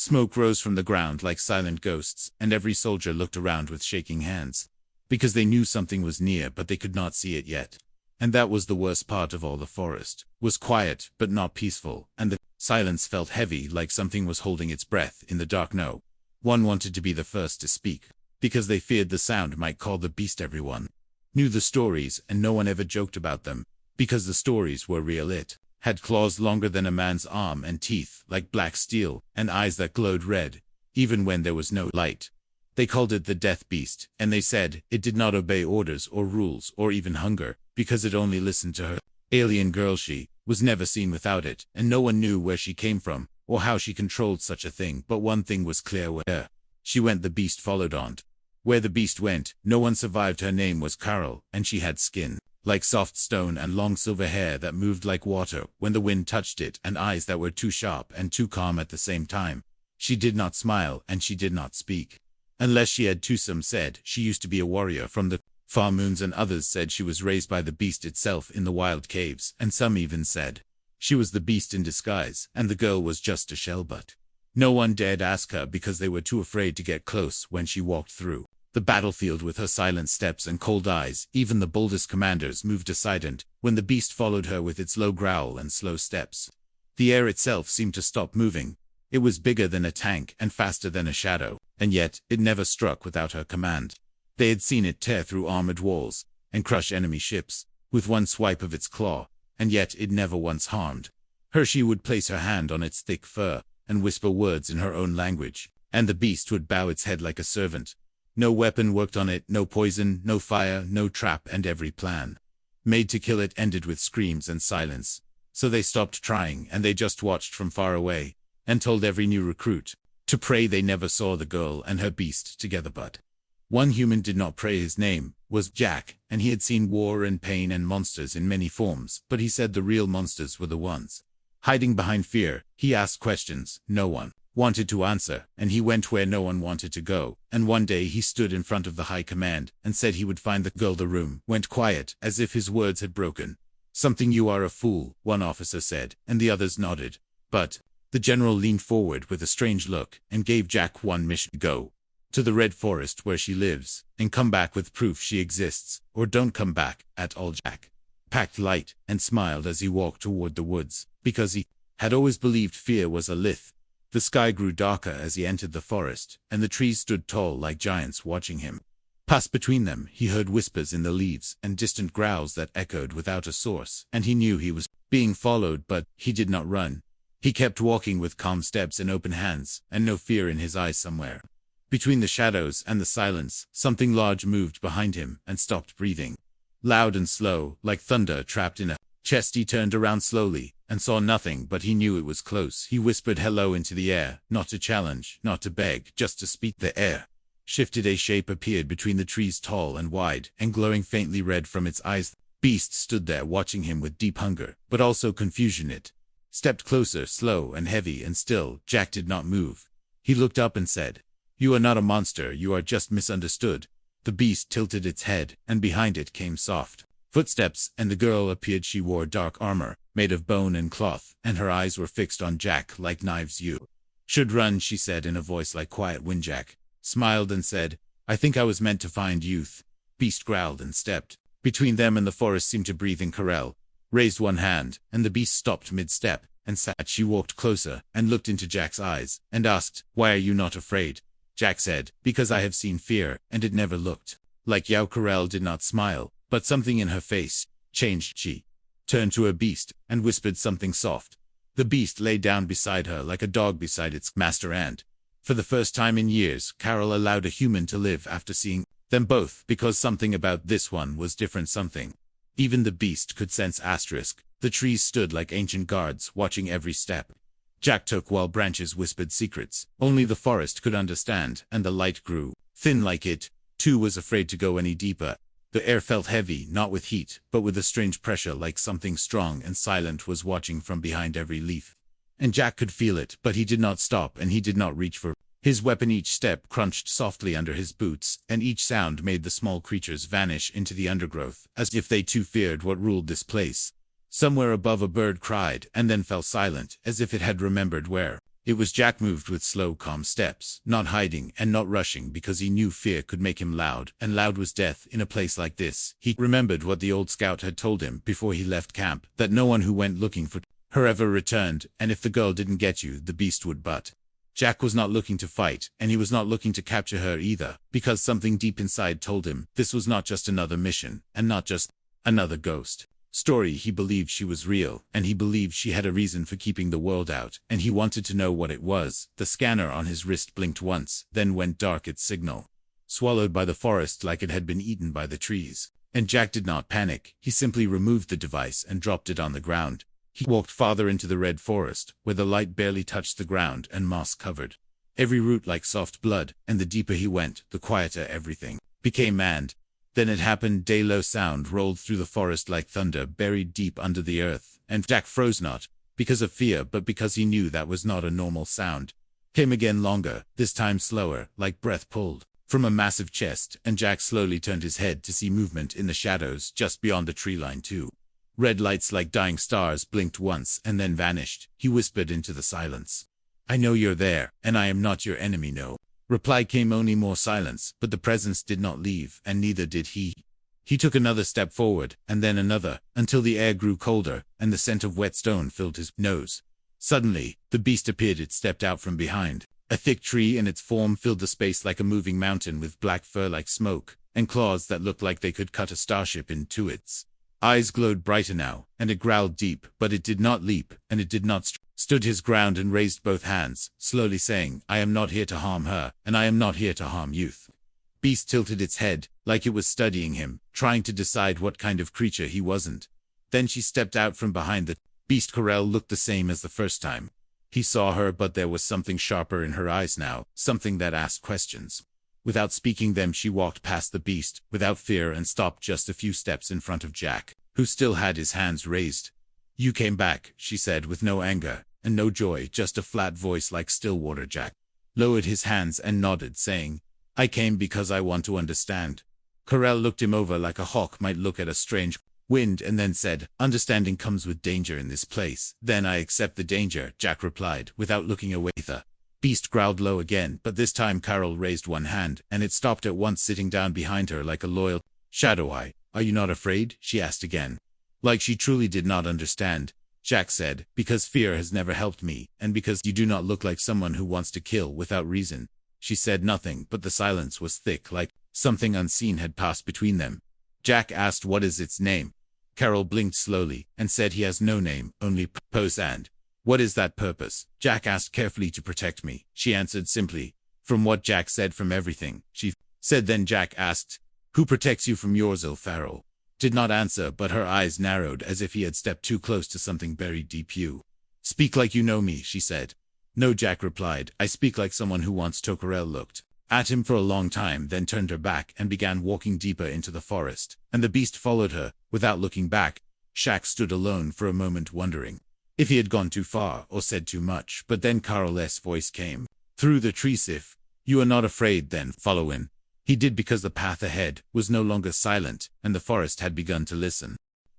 Smoke rose from the ground like silent ghosts, and every soldier looked around with shaking hands. Because they knew something was near, but they could not see it yet. And that was the worst part of all. The forest was quiet, but not peaceful, and the silence felt heavy, like something was holding its breath in the dark. No one wanted to be the first to speak, because they feared the sound might call the beast. Everyone knew the stories, and no one ever joked about them, because the stories were real. It had claws longer than a man's arm and teeth like black steel and eyes that glowed red, even when there was no light. They called it the death beast, and they said it did not obey orders or rules or even hunger, because it only listened to her alien girl. She was never seen without it, and no one knew where she came from or how she controlled such a thing. But one thing was clear: where she went, the beast followed on. Where the beast went, no one survived. Her name was Carol, and she had skin like soft stone and long silver hair that moved like water when the wind touched it, and eyes that were too sharp and too calm at the same time. She did not smile, and she did not speak, unless she had to. Some said she used to be a warrior from the far moons, and others said she was raised by the beast itself in the wild caves, and some even said she was the beast in disguise, and the girl was just a shell. But no one dared ask her, because they were too afraid to get close. When she walked through the battlefield with her silent steps and cold eyes, even the boldest commanders moved aside, and when the beast followed her with its low growl and slow steps, the air itself seemed to stop moving. It was bigger than a tank and faster than a shadow, and yet it never struck without her command. They had seen it tear through armored walls and crush enemy ships with one swipe of its claw, and yet it never once harmed her. She would place her hand on its thick fur and whisper words in her own language, and the beast would bow its head like a servant. No weapon worked on it, no poison, no fire, no trap, and every plan made to kill it ended with screams and silence. So they stopped trying, and they just watched from far away, and told every new recruit to pray. They never saw the girl and her beast together, but one human did not pray. His name was Jack, and he had seen war and pain and monsters in many forms, but he said the real monsters were the ones hiding behind fear. He asked questions no one wanted to answer, and he went where no one wanted to go. And one day he stood in front of the high command and said he would find the girl. The room went quiet, as if his words had broken something. "You are a fool," one officer said, and the others nodded. But the general leaned forward with a strange look and gave Jack one mission: go to the Red Forest where she lives, and come back with proof she exists, or don't come back at all. Jack packed light and smiled as he walked toward the woods, because he had always believed fear was a myth. The sky grew darker as he entered the forest, and the trees stood tall like giants watching him pass between them. He heard whispers in the leaves and distant growls that echoed without a source, and he knew he was being followed, but he did not run. He kept walking with calm steps and open hands, and no fear in his eyes. Somewhere between the shadows and the silence, something large moved behind him and stopped breathing. Loud and slow, like thunder trapped in a chest. He turned around slowly and saw nothing, but he knew it was close. He whispered hello into the air, not to challenge, not to beg, just to speak. The air shifted. A shape appeared between the trees, tall and wide, and glowing faintly red from its eyes. The beast stood there watching him with deep hunger, but also confusion. It stepped closer, slow and heavy, and still Jack did not move. He looked up and said, "You are not a monster, you are just misunderstood." The beast tilted its head, and behind it came soft footsteps, and the girl appeared. She wore dark armor, made of bone and cloth, and her eyes were fixed on Jack like knives. "You should run," she said in a voice like quiet wind. Jack smiled and said, "I think I was meant to find youth." Beast growled and stepped between them, and the forest seemed to breathe. In Carell raised one hand, and the beast stopped mid-step and sat. She walked closer and looked into Jack's eyes and asked, "Why are you not afraid?" Jack said, "Because I have seen fear, and it never looked like you." Carell did not smile, but something in her face changed. She turned to her beast and whispered something soft. The beast lay down beside her like a dog beside its master, and for the first time in years, Carol allowed a human to live after seeing them both, because something about this one was different. Something even the beast could sense. The trees stood like ancient guards, watching every step Jack took, while branches whispered secrets only the forest could understand, and the light grew thin. Like it, too, was afraid to go any deeper. The air felt heavy, not with heat, but with a strange pressure, like something strong and silent was watching from behind every leaf. And Jack could feel it, but he did not stop, and he did not reach for his weapon. Each step crunched softly under his boots, and each sound made the small creatures vanish into the undergrowth, as if they too feared what ruled this place. Somewhere above, a bird cried, and then fell silent, as if it had remembered where It was Jack moved with slow, calm steps, not hiding and not rushing because he knew fear could make him loud, and loud was death in a place like this. He remembered what the old scout had told him before he left camp, that no one who went looking for her ever returned, and if the girl didn't get you, the beast would. But Jack was not looking to fight, and he was not looking to capture her either, because something deep inside told him this was not just another mission, and not just another ghost story. He believed she was real, and he believed she had a reason for keeping the world out, and he wanted to know what it was. The scanner on his wrist blinked once, then went dark, its signal swallowed by the forest like it had been eaten by the trees. And Jack did not panic. He simply removed the device and dropped it on the ground. He walked farther into the red forest, where the light barely touched the ground and moss covered every root like soft blood, and the deeper he went, the quieter everything became. And then it happened. A low sound rolled through the forest like thunder buried deep under the earth, and Jack froze, not because of fear but because he knew that was not a normal sound. Came again, longer, this time slower, like breath pulled from a massive chest, and Jack slowly turned his head to see movement in the shadows just beyond the tree line. Two red lights like dying stars blinked once and then vanished. He whispered into the silence, "I know you're there, and I am not your enemy." No reply came, only more silence, but the presence did not leave, and neither did he. He took another step forward, and then another, until the air grew colder, and the scent of wet stone filled his nose. Suddenly, the beast appeared. It stepped out from behind a thick tree, and its form filled the space like a moving mountain with black fur like smoke, and claws that looked like they could cut a starship in two. Its eyes glowed brighter now, and it growled deep, but it did not leap, and it did not stood his ground and raised both hands, slowly saying, "I am not here to harm her, and I am not here to harm youth." Beast tilted its head, like it was studying him, trying to decide what kind of creature he wasn't. Then she stepped out from behind the beast. Corel looked the same as the first time he saw her, but there was something sharper in her eyes now, something that asked questions. Without speaking them, she walked past the beast, without fear, and stopped just a few steps in front of Jack, who still had his hands raised. "You came back," she said with no anger and no joy, just a flat voice like still water. Jack lowered his hands and nodded, saying, "I came because I want to understand." Corel looked him over like a hawk might look at a strange wind, and then said, "Understanding comes with danger in this place." "Then I accept the danger," Jack replied, without looking away. The beast growled low again, but this time Carol raised one hand, and it stopped at once, sitting down behind her like a loyal shadow eye. "Are you not afraid?" she asked again. Like she truly did not understand. Jack said, "Because fear has never helped me, and because you do not look like someone who wants to kill without reason." She said nothing, but the silence was thick, like something unseen had passed between them. Jack asked, "What is its name?" Carol blinked slowly, and said, "He has no name, only purpose." "And what is that purpose?" Jack asked. "Carefully to protect me," she answered simply. From what Jack said, from everything she said. Then Jack asked, "Who protects you from yours?" Farrell did not answer, but her eyes narrowed as if he had stepped too close to something buried deep. "You speak like you know me," she said. "No," Jack replied. "I speak like someone who wants to." Corel looked at him for a long time, then turned her back and began walking deeper into the forest, and the beast followed her, without looking back. Jack stood alone for a moment, wondering if he had gone too far or said too much, but then Carol's voice came through the trees. "If you are not afraid, then follow in." He did, because the path ahead was no longer silent, and the forest had begun to listen.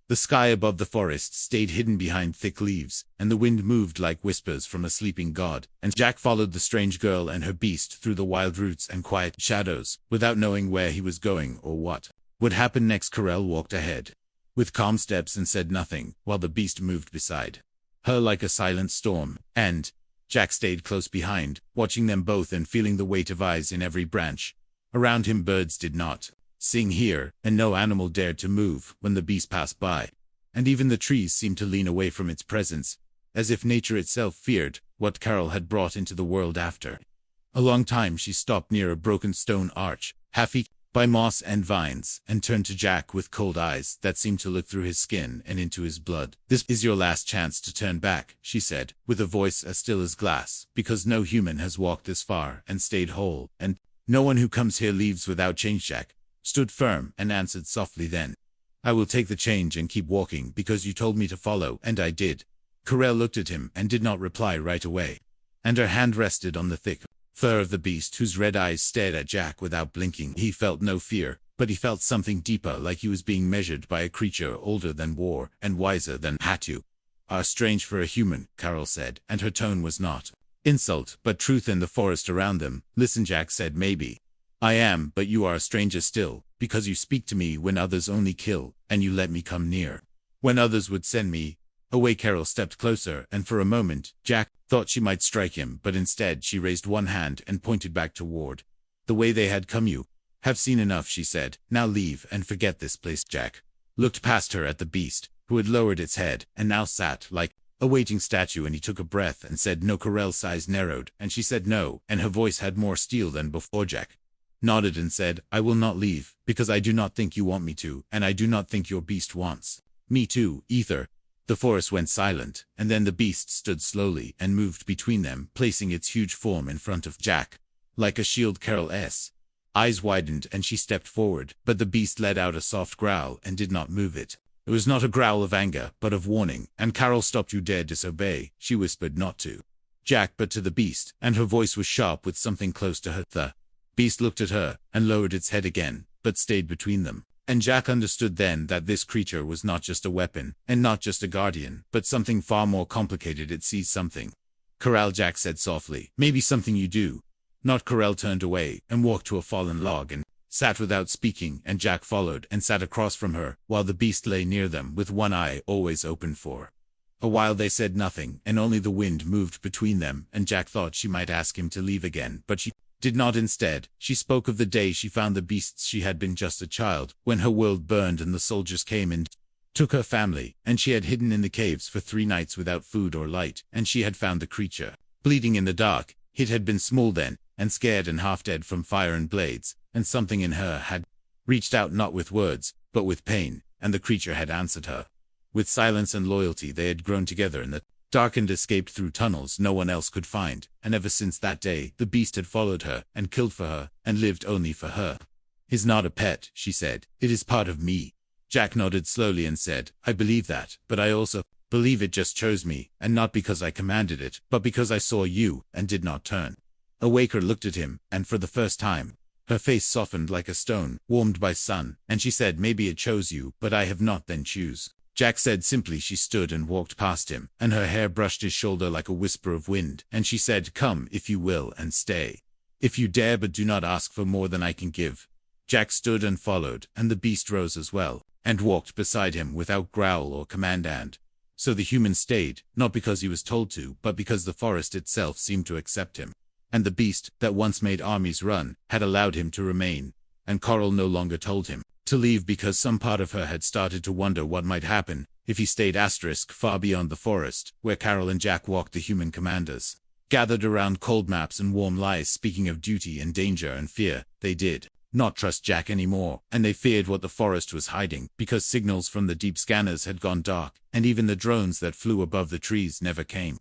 The sky above the forest stayed hidden behind thick leaves, and the wind moved like whispers from a sleeping god, and Jack followed the strange girl and her beast through the wild roots and quiet shadows, without knowing where he was going or what would happen next. Corel walked ahead with calm steps and said nothing, while the beast moved beside her like a silent storm, and Jack stayed close behind, watching them both and feeling the weight of eyes in every branch around him. Birds did not sing here, and no animal dared to move when the beast passed by, and even the trees seemed to lean away from its presence, as if nature itself feared what Carol had brought into the world. After a long time, she stopped near a broken stone arch, half eaten by moss and vines, and turned to Jack with cold eyes that seemed to look through his skin and into his blood. "This is your last chance to turn back," she said, with a voice as still as glass, "because no human has walked this far and stayed whole, and no one who comes here leaves without change." Jack stood firm and answered softly, "Then I will take the change and keep walking, because you told me to follow, and I did." Corel looked at him and did not reply right away, and her hand rested on the thick fur of the beast, whose red eyes stared at Jack without blinking. He felt no fear, but he felt something deeper, like he was being measured by a creature older than war and wiser than Hatu. "Are strange for a human," Carol said, and her tone was not insult, but truth in the forest around them. Listen, Jack said, maybe I am, but you are a stranger still, because you speak to me when others only kill, and you let me come near when others would send me away. Carol stepped closer, and for a moment, Jack thought she might strike him, but instead she raised one hand and pointed back toward the way they had come. You have seen enough, she said. Now leave and forget this place. Jack looked past her at the beast, who had lowered its head and now sat like a waiting statue, and he took a breath and said no. Carel's eyes narrowed, and she said no, and her voice had more steel than before. Jack nodded and said, I will not leave, because I do not think you want me to, and I do not think your beast wants me to, either. The forest went silent, and then the beast stood slowly and moved between them, placing its huge form in front of Jack like a shield. Carol's eyes widened and she stepped forward, but the beast let out a soft growl and did not move it. It was not a growl of anger, but of warning, and Carol stopped. You dare disobey, she whispered, not to Jack but to the beast, and her voice was sharp with something close to her. The beast looked at her and lowered its head again, but stayed between them. And Jack understood then that this creature was not just a weapon, and not just a guardian, but something far more complicated. It sees something. Corral, Jack said softly. Maybe something you do. Not. Corral turned away and walked to a fallen log and sat without speaking, and Jack followed and sat across from her, while the beast lay near them with one eye always open. For a while they said nothing, and only the wind moved between them, and Jack thought she might ask him to leave again, but she did not. Instead, she spoke of the day she found the beasts. She had been just a child when her world burned and the soldiers came and took her family, and she had hidden in the caves for 3 nights without food or light, and she had found the creature bleeding in the dark. It had been small then, and scared and half dead from fire and blades, and something in her had reached out, not with words, but with pain, and the creature had answered her with silence and loyalty. They had grown together in the dark and escaped through tunnels no one else could find, and ever since that day, the beast had followed her, and killed for her, and lived only for her. Is not a pet, she said. It is part of me. Jack nodded slowly and said, I believe that, but I also believe it just chose me, and not because I commanded it, but because I saw you, and did not turn. Awaker looked at him, and for the first time, her face softened like a stone, warmed by sun, and she said, maybe it chose you, but I have not. Then choose. Jack said simply. She stood and walked past him, and her hair brushed his shoulder like a whisper of wind, and she said, come if you will, and stay if you dare, but do not ask for more than I can give. Jack stood and followed, and the beast rose as well, and walked beside him without growl or command. And so the human stayed, not because he was told to, but because the forest itself seemed to accept him. And the beast, that once made armies run, had allowed him to remain, and Coral no longer told him to leave, because some part of her had started to wonder what might happen if he stayed. Far beyond the forest, where Carol and Jack walked, the human commanders gathered around cold maps and warm lies, speaking of duty and danger and fear. They did not trust Jack anymore, and they feared what the forest was hiding, because signals from the deep scanners had gone dark, and even the drones that flew above the trees never came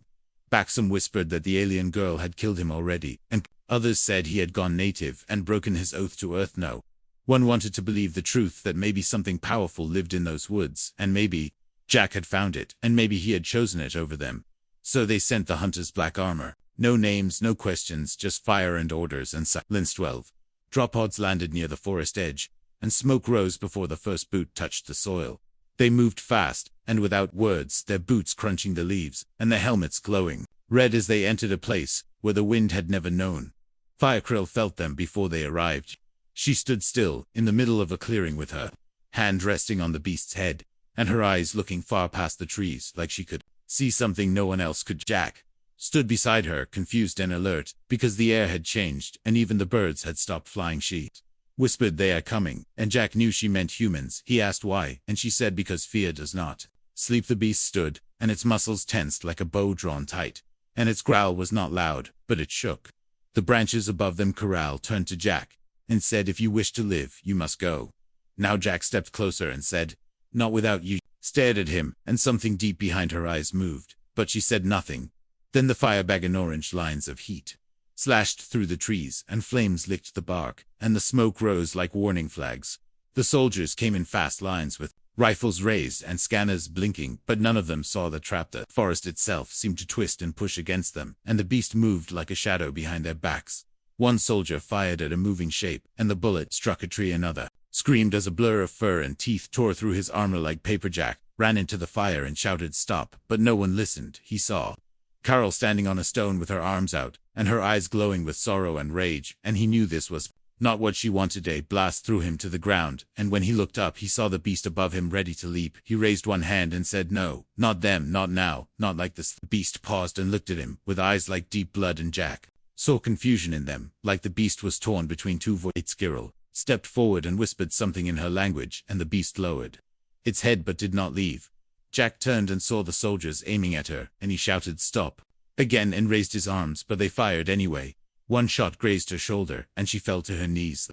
back. Some whispered that the alien girl had killed him already, and others said he had gone native and broken his oath to Earth. No one wanted to believe the truth, that maybe something powerful lived in those woods, and maybe Jack had found it, and maybe he had chosen it over them. So they sent the hunters black armor. No names, no questions, just fire and orders and silence. 12 drop pods landed near the forest edge, and smoke rose before the first boot touched the soil. They moved fast, and without words, their boots crunching the leaves, and their helmets glowing red as they entered a place where the wind had never known. Firecrill felt them before they arrived. She stood still, in the middle of a clearing, with her hand resting on the beast's head, and her eyes looking far past the trees, like she could see something no one else could. Jack stood beside her, confused and alert, because the air had changed, and even the birds had stopped flying. She whispered, they are coming, and Jack knew she meant humans. He asked why, and she said, because fear does not sleep. The beast stood, and its muscles tensed like a bow drawn tight, and its growl was not loud, but it shook the branches above them. Corral turned to Jack and said, if you wish to live, you must go. Now Jack stepped closer and said, not without you. Stared at him, and something deep behind her eyes moved, but she said nothing. Then the fire began. Orange lines of heat slashed through the trees, and flames licked the bark, and the smoke rose like warning flags. The soldiers came in fast lines with rifles raised and scanners blinking, but none of them saw the trap. The forest itself seemed to twist and push against them, and the beast moved like a shadow behind their backs. One soldier fired at a moving shape, and the bullet struck a tree. Another screamed as a blur of fur and teeth tore through his armor like paper. Jack ran into the fire and shouted, stop, but no one listened. He saw Carol standing on a stone with her arms out, and her eyes glowing with sorrow and rage, and he knew this was not what she wanted. A blast threw him to the ground, and when he looked up he saw the beast above him ready to leap. He raised one hand and said, "No, not them, not now, not like this." The beast paused and looked at him, with eyes like deep blood, and Jack saw confusion in them, like the beast was torn between two voices. Carol stepped forward and whispered something in her language, and the beast lowered its head but did not leave. Jack turned and saw the soldiers aiming at her, and he shouted, "Stop!" again, and raised his arms, but they fired anyway. One shot grazed her shoulder, and she fell to her knees.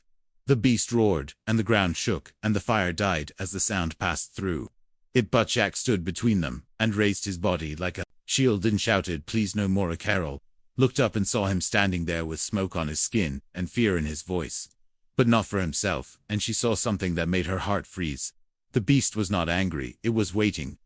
The beast roared, and the ground shook, and the fire died as the sound passed through it. But Jack stood between them, and raised his body like a shield and shouted, "Please no more." Carol looked up and saw him standing there with smoke on his skin, and fear in his voice, but not for himself, and she saw something that made her heart freeze. The beast was not angry, it was waiting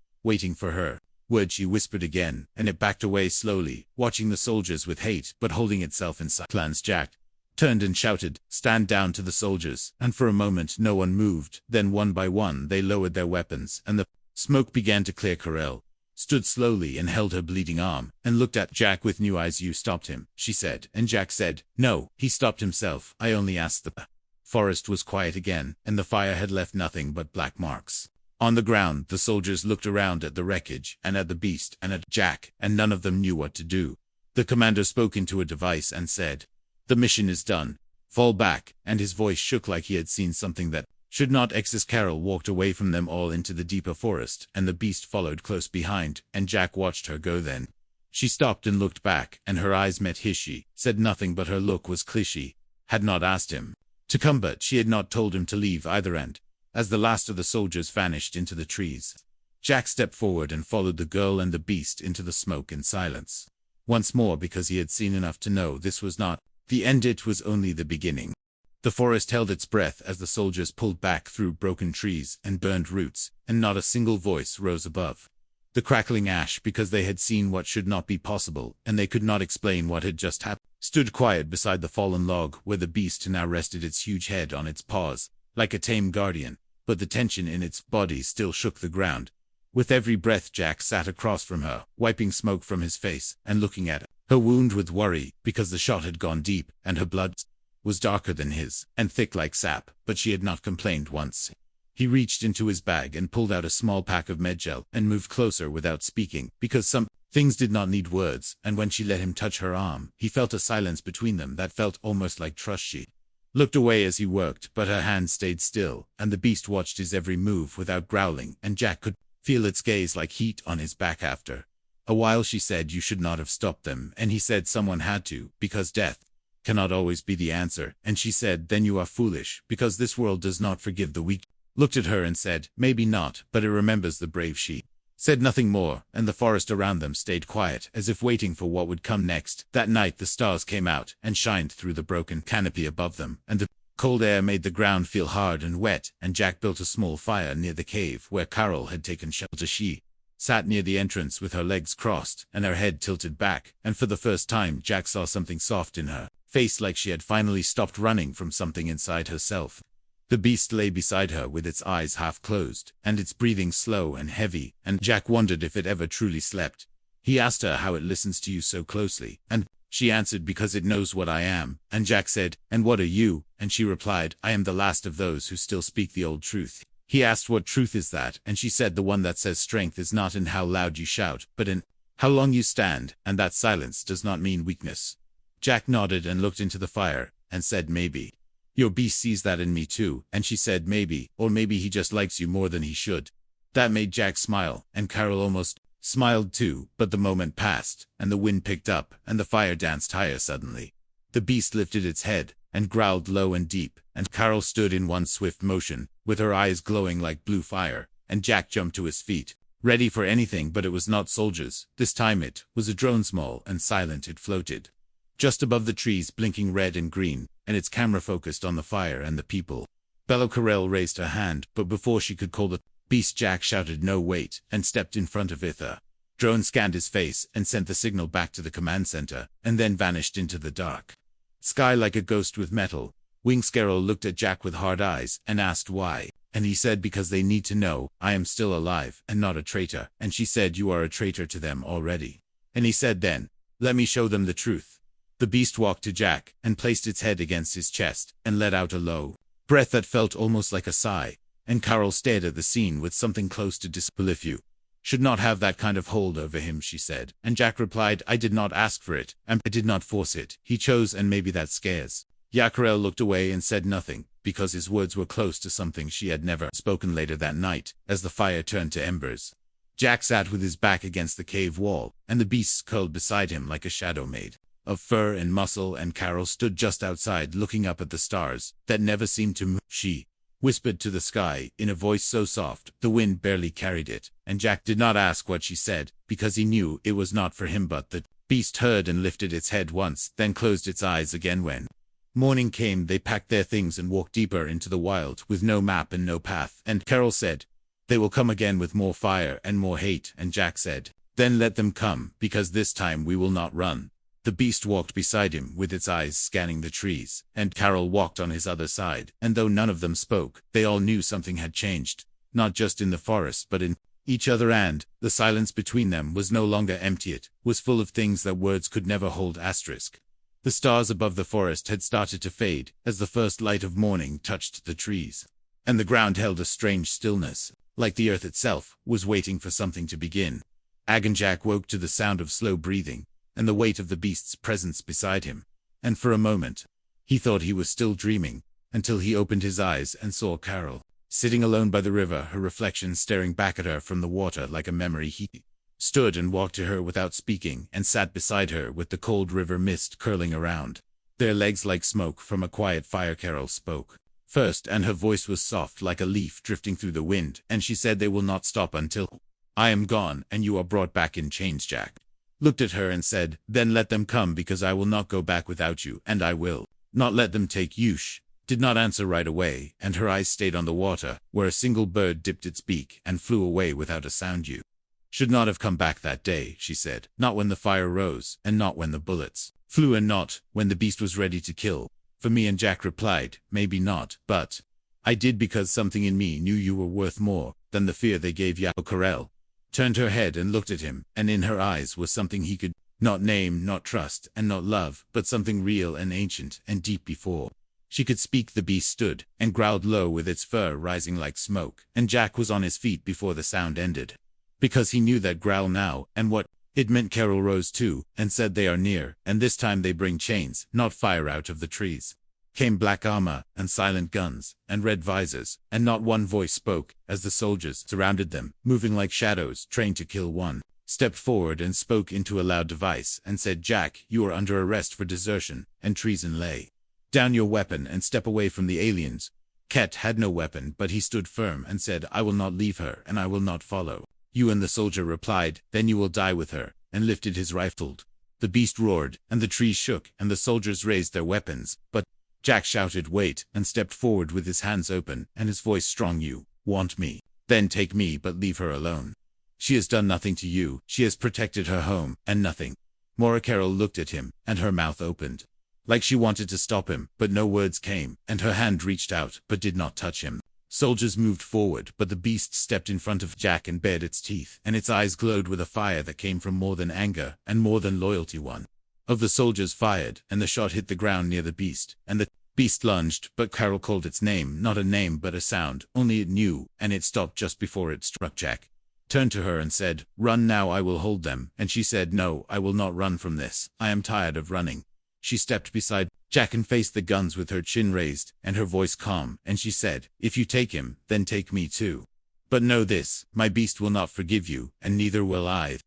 for her word. She whispered again, and it backed away slowly, watching the soldiers with hate, but holding itself in silence. Jack turned and shouted, "Stand down," to the soldiers, and for a moment no one moved. Then one by one they lowered their weapons, and the smoke began to clear. Carol stood slowly and held her bleeding arm, and looked at Jack with new eyes. "You stopped him," she said, and Jack said, "No, he stopped himself. I only asked." The forest was quiet again, and the fire had left nothing but black marks on the ground. The soldiers looked around at the wreckage, and at the beast, and at Jack, and none of them knew what to do. The commander spoke into a device and said, "The mission is done. Fall back," and his voice shook like he had seen something that should not exist. Carol walked away from them all into the deeper forest, and the beast followed close behind, and Jack watched her go. Then she stopped and looked back, and her eyes met his. She said nothing, but her look was clear. She had not asked him to come, but she had not told him to leave either. And as the last of the soldiers vanished into the trees, Jack stepped forward and followed the girl and the beast into the smoke in silence. Once more, because he had seen enough to know this was not the end, it was only the beginning. The forest held its breath as the soldiers pulled back through broken trees and burned roots, and not a single voice rose above the crackling ash, because they had seen what should not be possible, and they could not explain what had just happened. Stood quiet beside the fallen log, where the beast now rested its huge head on its paws, like a tame guardian, but the tension in its body still shook the ground. With every breath Jack sat across from her, wiping smoke from his face, and looking at her wound with worry, because the shot had gone deep, and her blood was darker than his, and thick like sap, but she had not complained once. He reached into his bag and pulled out a small pack of medgel, and moved closer without speaking, because some things did not need words, and when she let him touch her arm, he felt a silence between them that felt almost like trust. She looked away as he worked, but her hand stayed still, and the beast watched his every move without growling, and Jack could feel its gaze like heat on his back. After a while she said, "You should not have stopped them," and he said, "Someone had to, because death cannot always be the answer." And she said, "Then you are foolish, because this world does not forgive the weak." Looked at her and said, "Maybe not, but it remembers the brave." She said nothing more, and the forest around them stayed quiet, as if waiting for what would come next. That night the stars came out and shined through the broken canopy above them, and the cold air made the ground feel hard and wet, and Jack built a small fire near the cave where Carol had taken shelter. She sat near the entrance with her legs crossed and her head tilted back, and for the first time Jack saw something soft in her face, like she had finally stopped running from something inside herself. The beast lay beside her with its eyes half closed, and its breathing slow and heavy, and Jack wondered if it ever truly slept. He asked her how it listens to you so closely, and she answered, "Because it knows what I am." And Jack said, "And what are you?" And she replied, "I am the last of those who still speak the old truth." He asked, "What truth is that?" And she said, "The one that says strength is not in how loud you shout, but in how long you stand, and that silence does not mean weakness." Jack nodded and looked into the fire, and said, "Maybe your beast sees that in me too." And she said, "Maybe, or maybe he just likes you more than he should." That made Jack smile, and Carol almost smiled too, but the moment passed, and the wind picked up, and the fire danced higher. Suddenly the beast lifted its head, and growled low and deep, and Carol stood in one swift motion, with her eyes glowing like blue fire, and Jack jumped to his feet, ready for anything, but it was not soldiers. This time it was a drone, small and silent. It floated just above the trees, blinking red and green, and its camera focused on the fire and the people below. Carol raised her hand, but before she could call the beast, Jack shouted, "No, wait," and stepped in front of it. The drone scanned his face and sent the signal back to the command center, and then vanished into the dark sky like a ghost with metal wings. Carol looked at Jack with hard eyes and asked why, and he said, "Because they need to know I am still alive and not a traitor." And she said, "You are a traitor to them already." And he said then, "Let me show them the truth." The beast walked to Jack, and placed its head against his chest, and let out a low breath that felt almost like a sigh, and Carol stared at the scene with something close to disbelief. "You should not have that kind of hold over him," she said, and Jack replied, "I did not ask for it, and I did not force it. He chose, and maybe that scares." Carol looked away and said nothing, because his words were close to something she had never spoken. Later that night, as the fire turned to embers, Jack sat with his back against the cave wall, and the beasts curled beside him like a shadow made of fur and muscle, and Carol stood just outside looking up at the stars that never seemed to move. She whispered to the sky in a voice so soft the wind barely carried it, and Jack did not ask what she said, because he knew it was not for him. But the beast heard and lifted its head once, then closed its eyes again. When morning came, they packed their things and walked deeper into the wild with no map and no path, and Carol said, "They will come again with more fire and more hate," and Jack said, "Then let them come, because this time we will not run." The beast walked beside him with its eyes scanning the trees, and Carol walked on his other side, and though none of them spoke, they all knew something had changed, not just in the forest but in each other, and the silence between them was no longer empty, it was full of things that words could never hold. The stars above the forest had started to fade as the first light of morning touched the trees, and the ground held a strange stillness, like the earth itself was waiting for something to begin. And Jack woke to the sound of slow breathing and the weight of the beast's presence beside him, and for a moment he thought he was still dreaming, until he opened his eyes and saw Carol sitting alone by the river, her reflection staring back at her from the water like a memory. He stood and walked to her without speaking, and sat beside her with the cold river mist curling around their legs like smoke from a quiet fire. Carol spoke first, and her voice was soft like a leaf drifting through the wind, and she said, "They will not stop until I am gone and you are brought back in chains." Jack looked at her and said, "Then let them come, because I will not go back without you, and I will not let them take you." She did not answer right away, and her eyes stayed on the water, where a single bird dipped its beak and flew away without a sound. "You should not have come back that day," she said, "not when the fire rose, and not when the bullets flew, and not when the beast was ready to kill for me." And Jack replied, "Maybe not, but I did, because something in me knew you were worth more than the fear they gave you." Carol turned her head and looked at him, and in her eyes was something he could not name, not trust, and not love, but something real and ancient and deep. Before she could speak, the beast stood and growled low with its fur rising like smoke, and Jack was on his feet before the sound ended, because he knew that growl now, and what it meant. Carol rose too, and said, "They are near, and this time they bring chains, not fire." Out of the trees came black armor, and silent guns, and red visors, and not one voice spoke, as the soldiers surrounded them, moving like shadows, trained to kill. One stepped forward and spoke into a loud device, and said, "Jack, you are under arrest for desertion and treason. Lay down your weapon and step away from the aliens." Ket had no weapon, but he stood firm and said, "I will not leave her, and I will not follow you." And the soldier replied, "Then you will die with her," and lifted his rifle. The beast roared, and the trees shook, and the soldiers raised their weapons, but Jack shouted, "Wait," and stepped forward with his hands open, and his voice strong. "You want me? Then take me, but leave her alone. She has done nothing to you. She has protected her home, and nothing more." Carol looked at him, and her mouth opened like she wanted to stop him, but no words came, and her hand reached out, but did not touch him. Soldiers moved forward, but the beast stepped in front of Jack and bared its teeth, and its eyes glowed with a fire that came from more than anger and more than loyalty. One of the soldiers fired, and the shot hit the ground near the beast, and the beast lunged, but Carol called its name, not a name but a sound, only it knew, and it stopped just before it struck. Jack turned to her and said, "Run now, I will hold them." And she said, "No, I will not run from this. I am tired of running." She stepped beside Jack and faced the guns with her chin raised, and her voice calm, and she said, "If you take him, then take me too. But know this, my beast will not forgive you, and neither will I."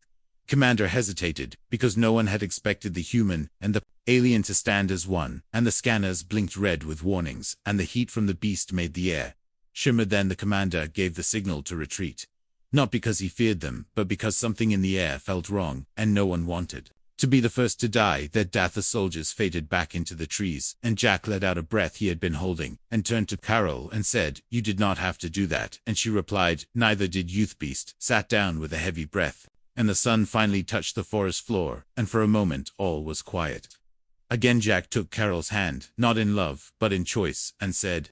Commander hesitated, because no one had expected the human and the alien to stand as one, and the scanners blinked red with warnings, and the heat from the beast made the air shimmer. Then the commander gave the signal to retreat, not because he feared them, but because something in the air felt wrong, and no one wanted to be the first to die. That death, the soldiers faded back into the trees, and Jack let out a breath he had been holding, and turned to Carol and said, "You did not have to do that." And she replied, "Neither did Youth Beast," sat down with a heavy breath, and the sun finally touched the forest floor, and for a moment all was quiet. Again Jack took Carol's hand, not in love, but in choice, and said,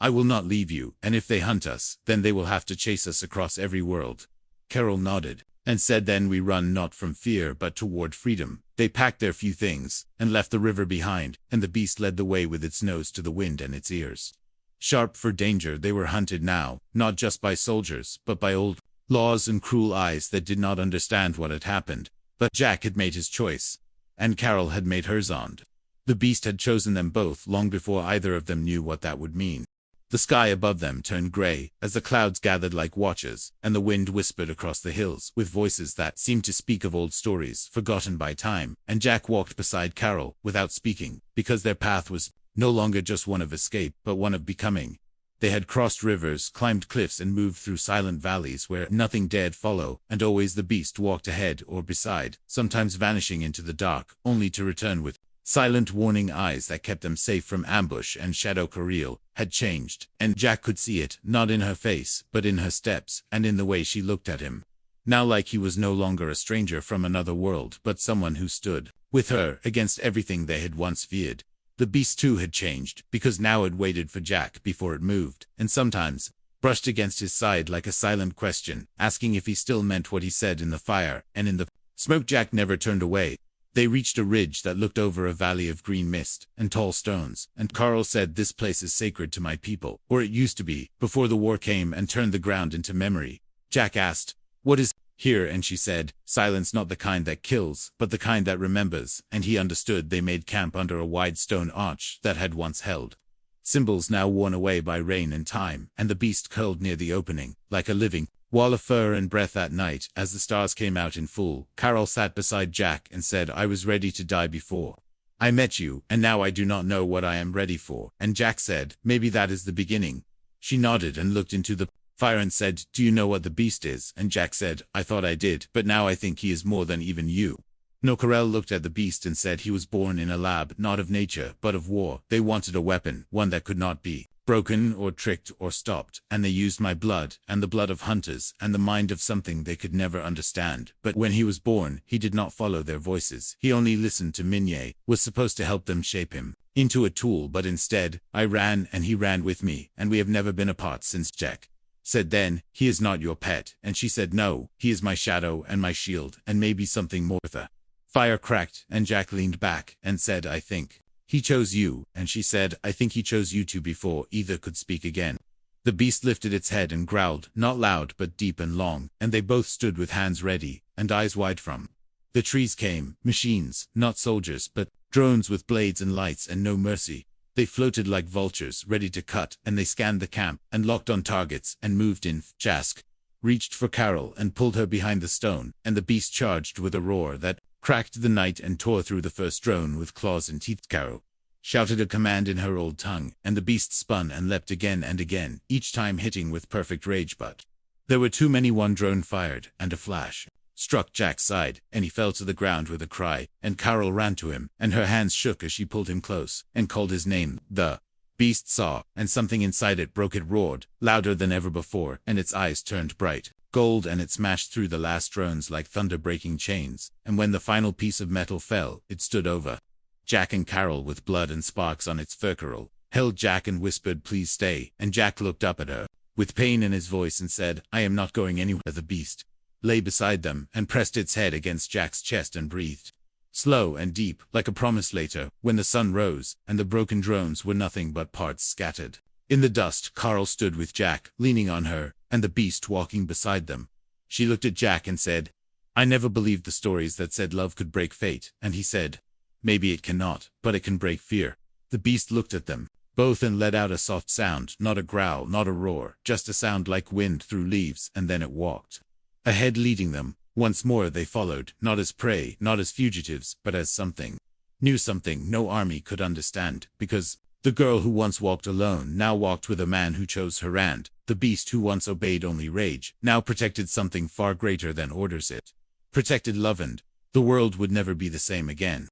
"I will not leave you, and if they hunt us, then they will have to chase us across every world." Carol nodded, and said, "Then we run not from fear but toward freedom." They packed their few things, and left the river behind, and the beast led the way with its nose to the wind and its ears sharp for danger. They were hunted now, not just by soldiers, but by old laws and cruel eyes that did not understand what had happened. But Jack had made his choice, and Carol had made hers. And the beast had chosen them both long before either of them knew what that would mean. The sky above them turned gray, as the clouds gathered like watchers, and the wind whispered across the hills with voices that seemed to speak of old stories forgotten by time, and Jack walked beside Carol, without speaking, because their path was no longer just one of escape, but one of becoming. They had crossed rivers, climbed cliffs, and moved through silent valleys where nothing dared follow, and always the beast walked ahead or beside, sometimes vanishing into the dark, only to return with silent warning eyes that kept them safe from ambush and shadow. Carol had changed, and Jack could see it, not in her face, but in her steps, and in the way she looked at him. Now, like he was no longer a stranger from another world, but someone who stood with her against everything they had once feared. The beast too had changed, because now it waited for Jack before it moved, and sometimes brushed against his side like a silent question, asking if he still meant what he said. In the fire and in the smoke, Jack never turned away. They reached a ridge that looked over a valley of green mist and tall stones, and Carl said, "This place is sacred to my people, or it used to be, before the war came and turned the ground into memory." Jack asked, "What is here?" And she said, "Silence, not the kind that kills, but the kind that remembers." And he understood. They made camp under a wide stone arch that had once held symbols now worn away by rain and time, and the beast curled near the opening, like a living wall of fur and breath. That night, as the stars came out in full, Carol sat beside Jack and said, "I was ready to die before I met you, and now I do not know what I am ready for." And Jack said, "Maybe that is the beginning." She nodded and looked into the fire and said, "Do you know what the beast is?" And Jack said, "I thought I did, but now I think he is more than even you." No. Carol looked at the beast and said, "He was born in a lab, not of nature, but of war. They wanted a weapon, one that could not be broken or tricked or stopped, and they used my blood, and the blood of hunters, and the mind of something they could never understand. But when he was born, he did not follow their voices. He only listened to Minye, was supposed to help them shape him into a tool, but instead, I ran and he ran with me, and we have never been apart since." Jack said then, "He is not your pet." And she said, "No, he is my shadow and my shield, and maybe something more." The fire cracked, and Jack leaned back and said, "I think he chose you." And she said, "I think he chose you too," before either could speak again. The beast lifted its head and growled, not loud but deep and long, and they both stood with hands ready, and eyes wide. From the trees came machines, not soldiers, but drones with blades and lights and no mercy. They floated like vultures, ready to cut, and they scanned the camp, and locked on targets, and moved in. Jack reached for Carol and pulled her behind the stone, and the beast charged with a roar that cracked the night and tore through the first drone with claws and teeth. Carol shouted a command in her old tongue, and the beast spun and leapt again and again, each time hitting with perfect rage. But there were too many. One drone fired, and a flash struck Jack's side, and he fell to the ground with a cry, and Carol ran to him, and her hands shook as she pulled him close, and called his name. The beast saw, and something inside it broke. It roared, louder than ever before, and its eyes turned bright gold, and it smashed through the last drones like thunder breaking chains, and when the final piece of metal fell, it stood over Jack and Carol with blood and sparks on its fur. Carol held Jack and whispered, "Please stay," and Jack looked up at her with pain in his voice and said, "I am not going anywhere." The beast lay beside them and pressed its head against Jack's chest and breathed slow and deep, like a promise. Later, when the sun rose, and the broken drones were nothing but parts scattered in the dust, Carl stood with Jack, leaning on her, and the beast walking beside them. She looked at Jack and said, "I never believed the stories that said love could break fate." And he said, "Maybe it cannot, but it can break fear." The beast looked at them both and let out a soft sound, not a growl, not a roar, just a sound like wind through leaves, and then it walked ahead, leading them. Once more they followed, not as prey, not as fugitives, but as something new, something no army could understand, because the girl who once walked alone now walked with a man who chose her, and the beast who once obeyed only rage now protected something far greater than orders. It protected love, and the world would never be the same again.